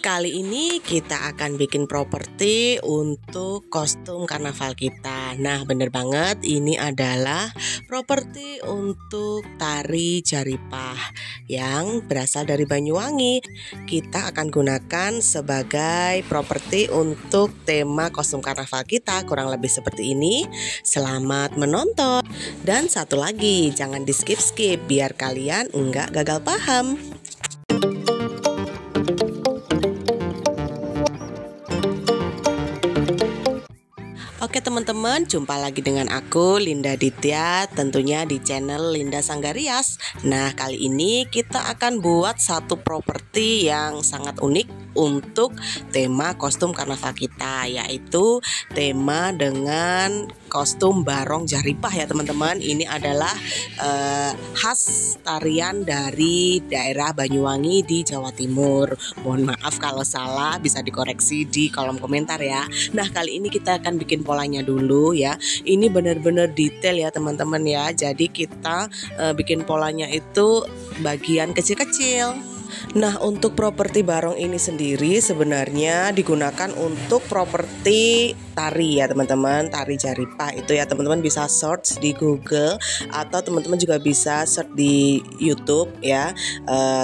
Kali ini kita akan bikin properti untuk kostum karnaval kita. Nah, bener banget, ini adalah properti untuk tari Jaripah yang berasal dari Banyuwangi. Kita akan gunakan sebagai properti untuk tema kostum karnaval kita, kurang lebih seperti ini. Selamat menonton. Dan satu lagi, jangan di skip-skip biar kalian enggak gagal paham. Oke teman-teman, jumpa lagi dengan aku Linda Ditya, tentunya di channel Linda Sanggarias. Nah, kali ini kita akan buat satu properti yang sangat unik untuk tema kostum karnaval kita, yaitu tema dengan kostum Barong Jaripah ya teman-teman. Ini adalah khas tarian dari daerah Banyuwangi di Jawa Timur. Mohon maaf kalau salah, bisa dikoreksi di kolom komentar ya. Nah, kali ini kita akan bikin polanya dulu ya. Ini benar-benar detail ya teman-teman ya. Jadi kita bikin polanya itu bagian kecil-kecil. Nah, untuk properti Barong ini sendiri sebenarnya digunakan untuk properti tari ya teman-teman, tari Jaripah itu ya teman-teman, bisa search di Google atau teman-teman juga bisa search di YouTube ya,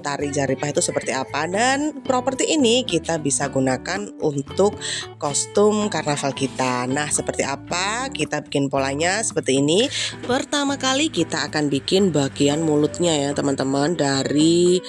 tari Jaripah itu seperti apa. Dan properti ini kita bisa gunakan untuk kostum karnaval kita. Nah, seperti apa kita bikin polanya seperti ini. Pertama kali kita akan bikin bagian mulutnya ya teman-teman dari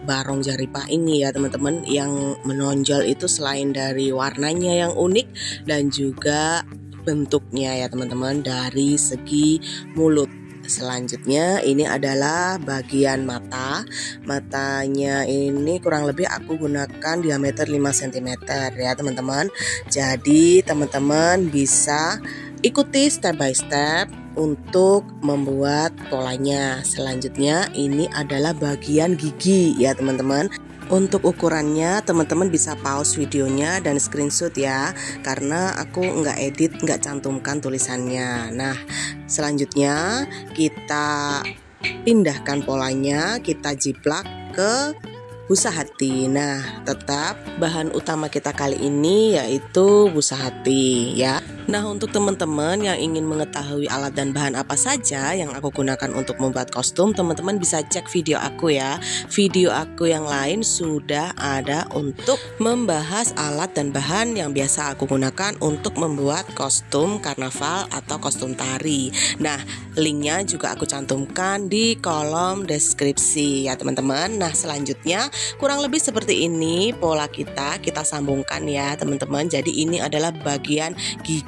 Barong Jaripah ini ya teman-teman. Yang menonjol itu selain dari warnanya yang unik dan juga bentuknya ya teman-teman dari segi mulut. Selanjutnya ini adalah bagian mata. Matanya ini kurang lebih aku gunakan diameter 5 cm ya teman-teman. Jadi teman-teman bisa ikuti step by step untuk membuat polanya. Selanjutnya ini adalah bagian gigi ya teman-teman. Untuk ukurannya teman-teman bisa pause videonya dan screenshot ya, karena aku nggak edit, nggak cantumkan tulisannya. Nah, selanjutnya kita pindahkan polanya, kita jiplak ke busa hati. Nah, tetap bahan utama kita kali ini yaitu busa hati ya. Nah, untuk teman-teman yang ingin mengetahui alat dan bahan apa saja yang aku gunakan untuk membuat kostum, teman-teman bisa cek video aku ya. Video aku yang lain sudah ada untuk membahas alat dan bahan yang biasa aku gunakan untuk membuat kostum karnaval atau kostum tari. Nah, linknya juga aku cantumkan di kolom deskripsi ya teman-teman. Nah, selanjutnya kurang lebih seperti ini pola kita sambungkan ya teman-teman. Jadi ini adalah bagian gigi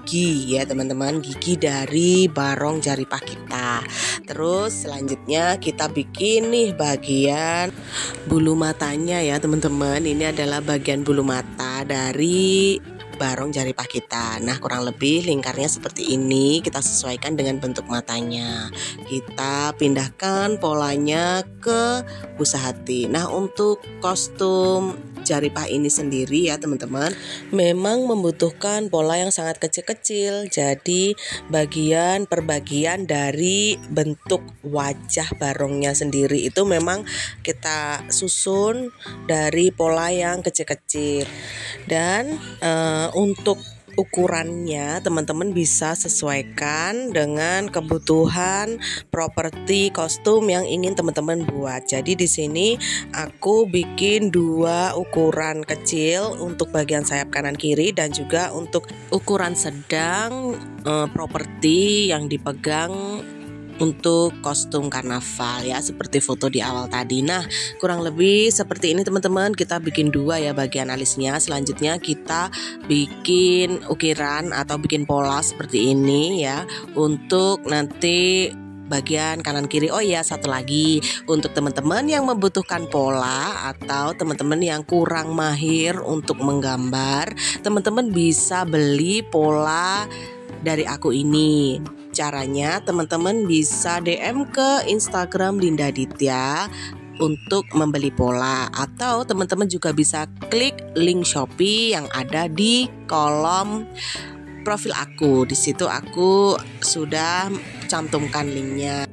ya teman-teman, gigi dari Barong Jaripah kita. Terus selanjutnya kita bikin nih bagian bulu matanya ya teman-teman. Ini adalah bagian bulu mata dari Barong Jaripah kita. Nah, kurang lebih lingkarnya seperti ini. Kita sesuaikan dengan bentuk matanya. Kita pindahkan polanya ke busa hati. Nah, untuk kostum Jaripah ini sendiri ya teman-teman, memang membutuhkan pola yang sangat kecil-kecil. Jadi bagian per bagian dari bentuk wajah barongnya sendiri itu memang kita susun dari pola yang kecil-kecil. Dan untuk ukurannya teman-teman bisa sesuaikan dengan kebutuhan properti kostum yang ingin teman-teman buat. Jadi di sini aku bikin 2 ukuran kecil untuk bagian sayap kanan kiri dan juga untuk ukuran sedang properti yang dipegang untuk kostum karnaval ya, seperti foto di awal tadi. Nah, kurang lebih seperti ini teman-teman. Kita bikin 2 ya bagian alisnya. Selanjutnya kita bikin ukiran atau bikin pola seperti ini ya, untuk nanti bagian kanan kiri. Oh ya, satu lagi untuk teman-teman yang membutuhkan pola atau teman-teman yang kurang mahir untuk menggambar, teman-teman bisa beli pola dari aku ini. Caranya teman-teman bisa DM ke Instagram Linda Ditya untuk membeli pola, atau teman-teman juga bisa klik link Shopee yang ada di kolom profil aku. Di situ aku sudah cantumkan linknya.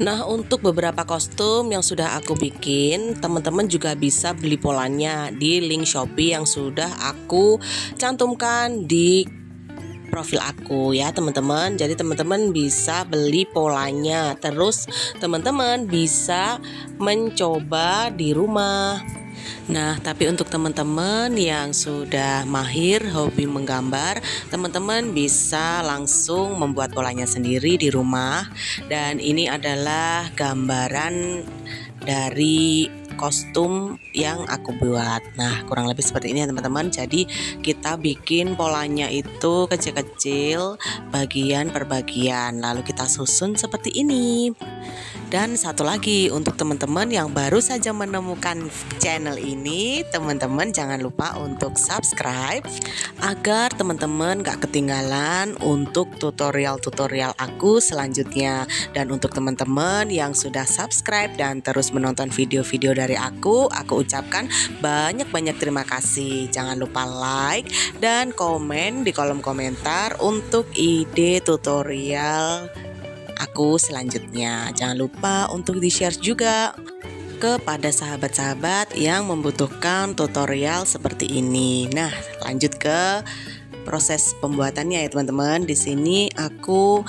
Nah, untuk beberapa kostum yang sudah aku bikin, teman-teman juga bisa beli polanya di link Shopee yang sudah aku cantumkan di profil aku ya teman-teman. Jadi teman-teman bisa beli polanya, terus teman-teman bisa mencoba di rumah. Nah, tapi untuk teman-teman yang sudah mahir hobi menggambar, teman-teman bisa langsung membuat polanya sendiri di rumah. Dan ini adalah gambaran dari kostum yang aku buat. Nah, kurang lebih seperti ini ya teman-teman. Jadi kita bikin polanya itu kecil-kecil, bagian per bagian, lalu kita susun seperti ini. Dan satu lagi untuk teman-teman yang baru saja menemukan channel ini, teman-teman jangan lupa untuk subscribe agar teman-teman gak ketinggalan untuk tutorial-tutorial aku selanjutnya. Dan untuk teman-teman yang sudah subscribe dan terus menonton video-video dari aku ucapkan banyak-banyak terima kasih. Jangan lupa like dan komen di kolom komentar untuk ide tutorial aku selanjutnya. Jangan lupa untuk di-share juga kepada sahabat-sahabat yang membutuhkan tutorial seperti ini. Nah, lanjut ke proses pembuatannya ya teman-teman. Di sini aku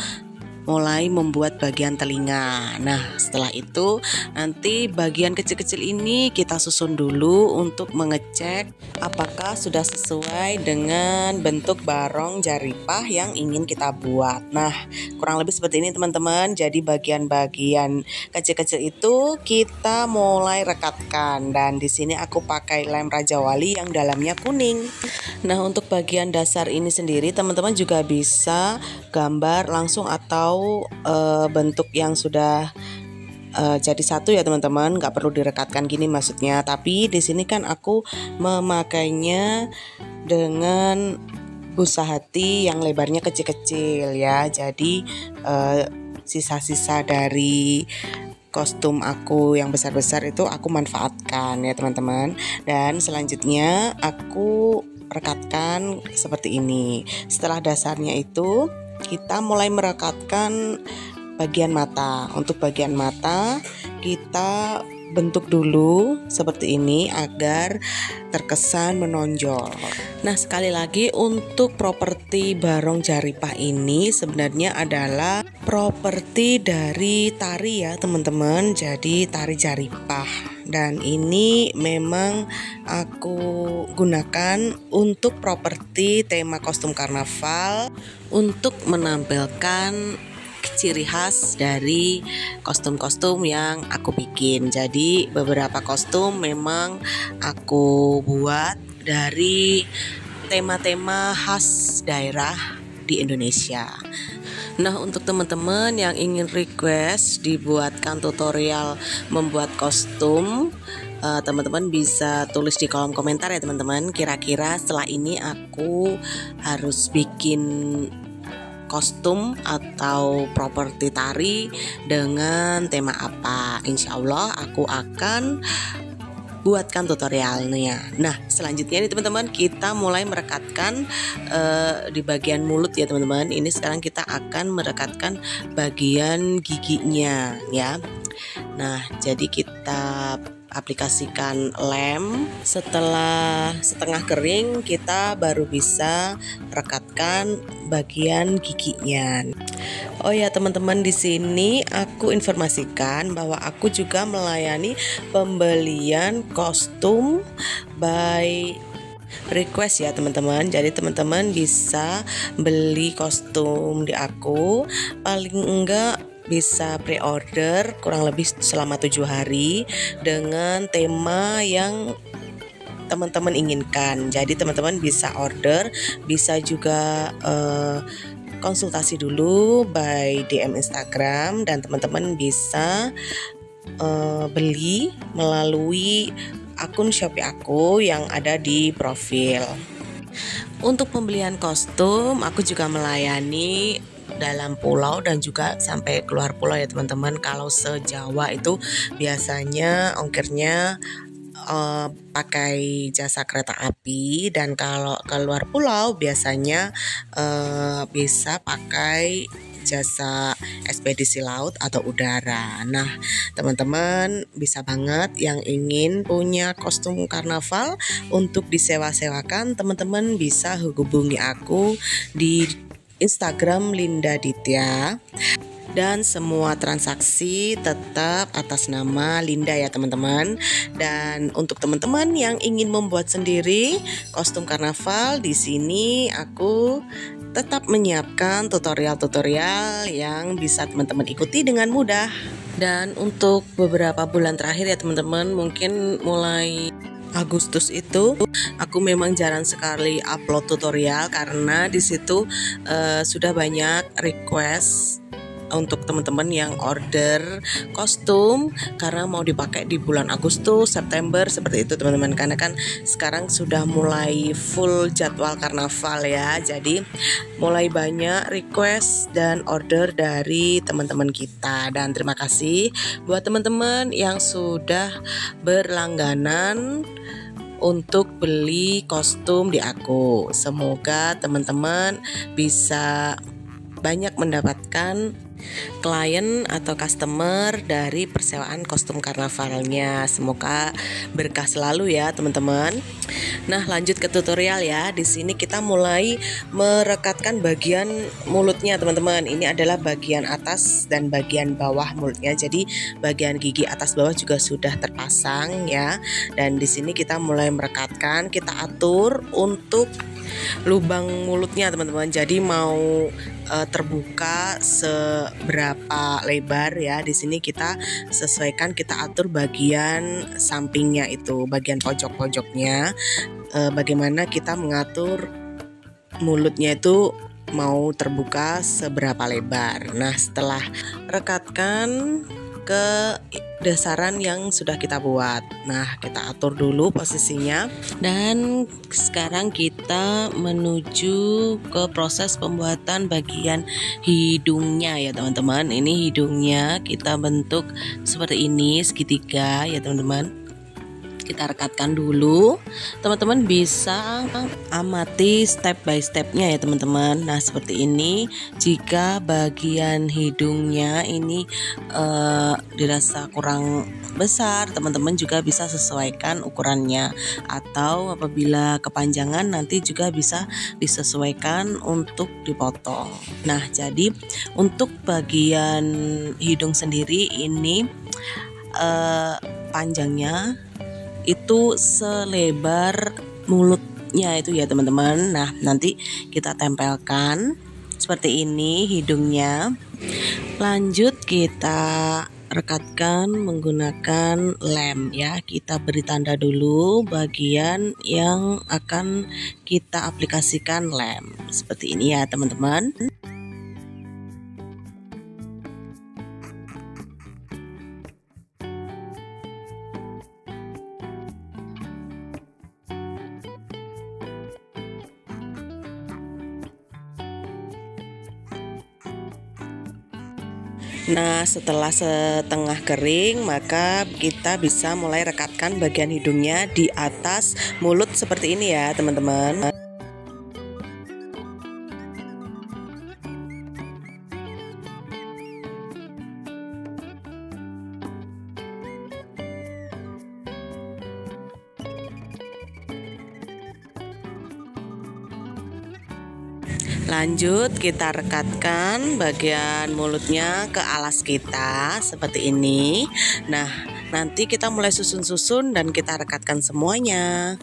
mulai membuat bagian telinga. Nah, setelah itu nanti bagian kecil-kecil ini kita susun dulu untuk mengecek apakah sudah sesuai dengan bentuk barong jaripah yang ingin kita buat. Nah, kurang lebih seperti ini teman-teman. Jadi bagian-bagian kecil-kecil itu kita mulai rekatkan, dan di sini aku pakai lem Raja Wali yang dalamnya kuning. Nah, untuk bagian dasar ini sendiri teman-teman juga bisa gambar langsung atau bentuk yang sudah jadi satu ya teman-teman, nggak perlu direkatkan gini maksudnya. Tapi di sini kan aku memakainya dengan busa hati yang lebarnya kecil-kecil ya. Jadi sisa-sisa dari kostum aku yang besar-besar itu aku manfaatkan ya teman-teman. Dan selanjutnya aku rekatkan seperti ini. Setelah dasarnya itu kita mulai merekatkan bagian mata. Untuk bagian mata kita bentuk dulu seperti ini agar terkesan menonjol. Nah, sekali lagi untuk properti barong jaripah ini sebenarnya adalah properti dari tari ya teman-teman. Jadi tari jaripah. Dan ini memang aku gunakan untuk properti tema kostum karnaval untuk menampilkan ciri khas dari kostum-kostum yang aku bikin. Jadi beberapa kostum memang aku buat dari tema-tema khas daerah di Indonesia. Nah, untuk teman-teman yang ingin request dibuatkan tutorial membuat kostum, teman-teman bisa tulis di kolom komentar ya teman-teman. Kira-kira setelah ini aku harus bikin kostum atau properti tari dengan tema apa. Insya Allah aku akan buatkan tutorialnya. Nah, selanjutnya nih teman-teman, kita mulai merekatkan di bagian mulut ya teman-teman. Ini sekarang kita akan merekatkan bagian giginya ya. Nah, jadi kita aplikasikan lem. Setelah setengah kering kita baru bisa rekatkan bagian giginya. Oh ya teman-teman, di sini aku informasikan bahwa aku juga melayani pembelian kostum by request ya teman-teman. Jadi teman-teman bisa beli kostum di aku, paling enggak bisa pre-order kurang lebih selama 7 hari dengan tema yang teman-teman inginkan. Jadi teman-teman bisa order, bisa juga konsultasi dulu by DM Instagram, dan teman-teman bisa beli melalui akun Shopee aku yang ada di profil. Untuk pembelian kostum aku juga melayani dalam pulau dan juga sampai keluar pulau ya teman-teman. Kalau se-Jawa itu biasanya ongkirnya pakai jasa kereta api, dan kalau keluar pulau biasanya bisa pakai jasa ekspedisi laut atau udara. Nah, teman-teman bisa banget yang ingin punya kostum karnaval untuk disewa-sewakan, teman-teman bisa hubungi aku di Instagram Linda Ditya. Dan semua transaksi tetap atas nama Linda ya teman-teman. Dan untuk teman-teman yang ingin membuat sendiri kostum karnaval, di sini aku tetap menyiapkan tutorial-tutorial yang bisa teman-teman ikuti dengan mudah. Dan untuk beberapa bulan terakhir ya teman-teman, mungkin mulai Agustus itu aku memang jarang sekali upload tutorial karena di situ sudah banyak request untuk teman-teman yang order kostum karena mau dipakai di bulan Agustus, September seperti itu teman-teman, karena kan sekarang sudah mulai full jadwal karnaval ya, jadi mulai banyak request dan order dari teman-teman kita. Dan terima kasih buat teman-teman yang sudah berlangganan untuk beli kostum di aku. Semoga teman-teman bisa banyak mendapatkan klien atau customer dari persewaan kostum karnavalnya. Semoga berkah selalu ya teman-teman. Nah, lanjut ke tutorial ya. Di sini kita mulai merekatkan bagian mulutnya teman-teman. Ini adalah bagian atas dan bagian bawah mulutnya. Jadi bagian gigi atas bawah juga sudah terpasang ya. Dan di sini kita mulai merekatkan, kita atur untuk lubang mulutnya teman-teman. Jadi mau terbuka seberapa lebar ya. Di sini kita sesuaikan, kita atur bagian sampingnya itu, bagian pojok-pojoknya. Bagaimana kita mengatur mulutnya itu mau terbuka seberapa lebar. Nah, setelah rekatkan ke dasaran yang sudah kita buat. Nah, kita atur dulu posisinya. Dan sekarang kita menuju ke proses pembuatan bagian hidungnya ya teman-teman. Ini hidungnya kita bentuk seperti ini, segitiga ya teman-teman. Kita rekatkan dulu. Teman-teman bisa amati step by stepnya ya teman-teman. Nah, seperti ini. Jika bagian hidungnya ini dirasa kurang besar, teman-teman juga bisa sesuaikan ukurannya. Atau apabila kepanjangan nanti juga bisa disesuaikan untuk dipotong. Nah, jadi untuk bagian hidung sendiri ini panjangnya itu selebar mulutnya itu ya teman-teman. Nah, nanti kita tempelkan seperti ini hidungnya. Lanjut kita rekatkan menggunakan lem ya. Kita beri tanda dulu bagian yang akan kita aplikasikan lem. Seperti ini ya teman-teman. Nah, setelah setengah kering, maka kita bisa mulai rekatkan bagian hidungnya di atas mulut seperti ini ya teman-teman. Lanjut kita rekatkan bagian mulutnya ke alas kita seperti ini. Nah, nanti kita mulai susun-susun dan kita rekatkan semuanya.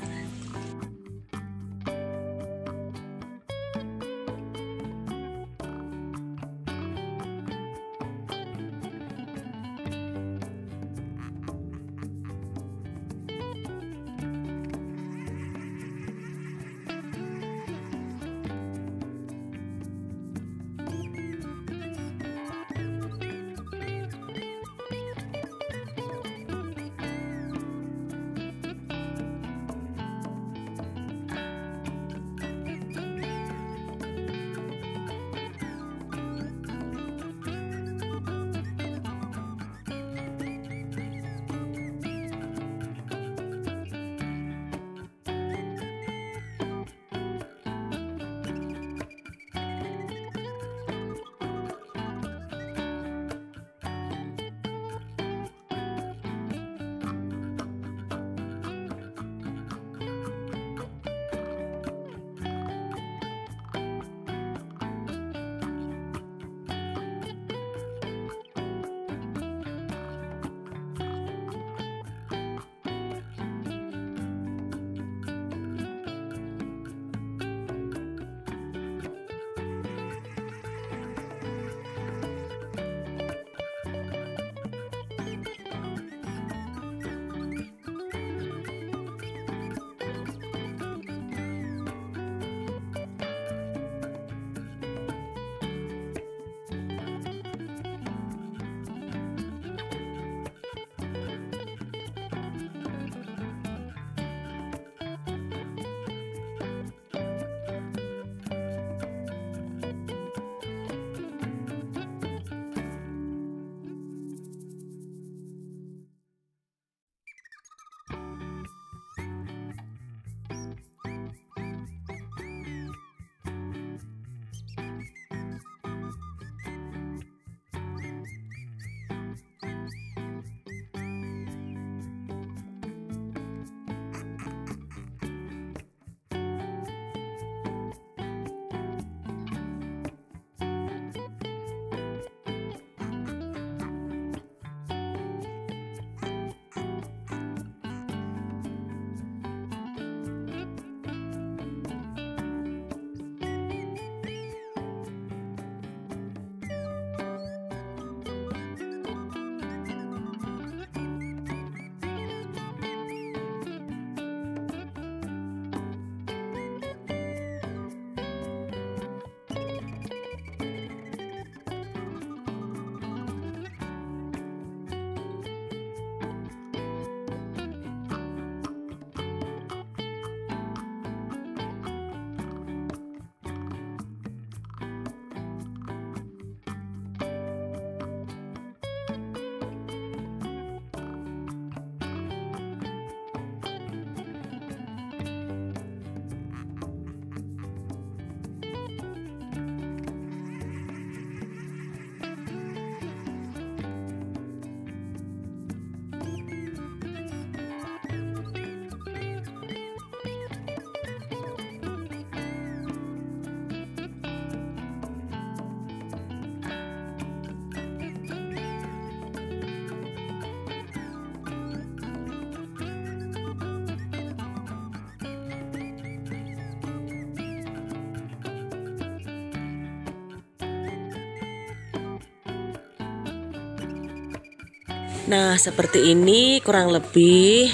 Nah, seperti ini kurang lebih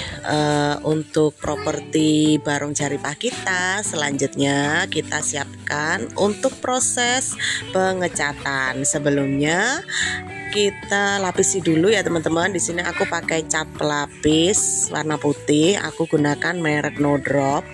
untuk properti barong jaripah kita. Selanjutnya kita siapkan untuk proses pengecatan. Sebelumnya kita lapisi dulu ya teman-teman. Di sini aku pakai cat pelapis warna putih. Aku gunakan merek No Drop.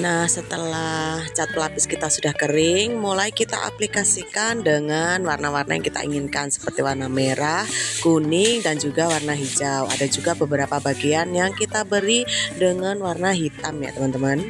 Nah, setelah cat pelapis kita sudah kering, mulai kita aplikasikan dengan warna-warna yang kita inginkan seperti warna merah, kuning, dan juga warna hijau. Ada juga beberapa bagian yang kita beri dengan warna hitam ya teman-teman.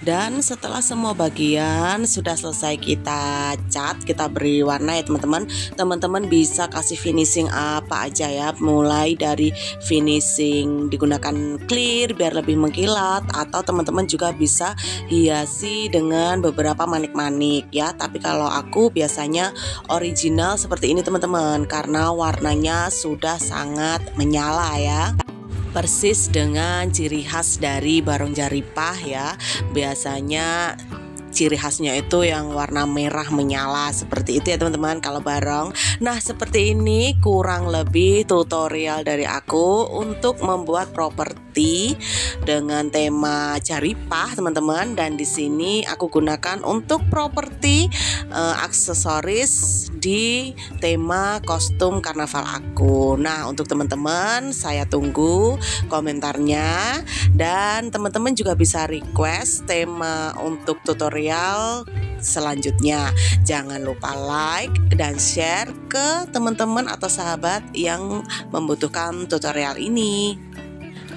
Dan setelah semua bagian sudah selesai kita cat, kita beri warna ya teman-teman. Teman-teman bisa kasih finishing apa aja ya, mulai dari finishing digunakan clear biar lebih mengkilat, atau teman-teman juga bisa hiasi dengan beberapa manik-manik ya. Tapi kalau aku biasanya original seperti ini teman-teman, karena warnanya sudah sangat menyala ya. Persis dengan ciri khas dari barong jaripah ya. Biasanya ciri khasnya itu yang warna merah menyala seperti itu ya teman-teman kalau barong. Nah, seperti ini kurang lebih tutorial dari aku untuk membuat properti dengan tema jaripah teman-teman. Dan di sini aku gunakan untuk properti aksesoris di tema kostum karnaval aku. Nah, untuk teman-teman saya tunggu komentarnya, dan teman-teman juga bisa request tema untuk tutorial selanjutnya. Jangan lupa like dan share ke teman-teman atau sahabat yang membutuhkan tutorial ini.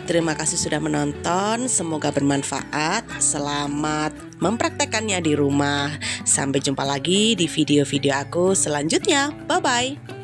Terima kasih sudah menonton, semoga bermanfaat. Selamat mempraktekannya di rumah. Sampai jumpa lagi di video-video aku selanjutnya. Bye-bye.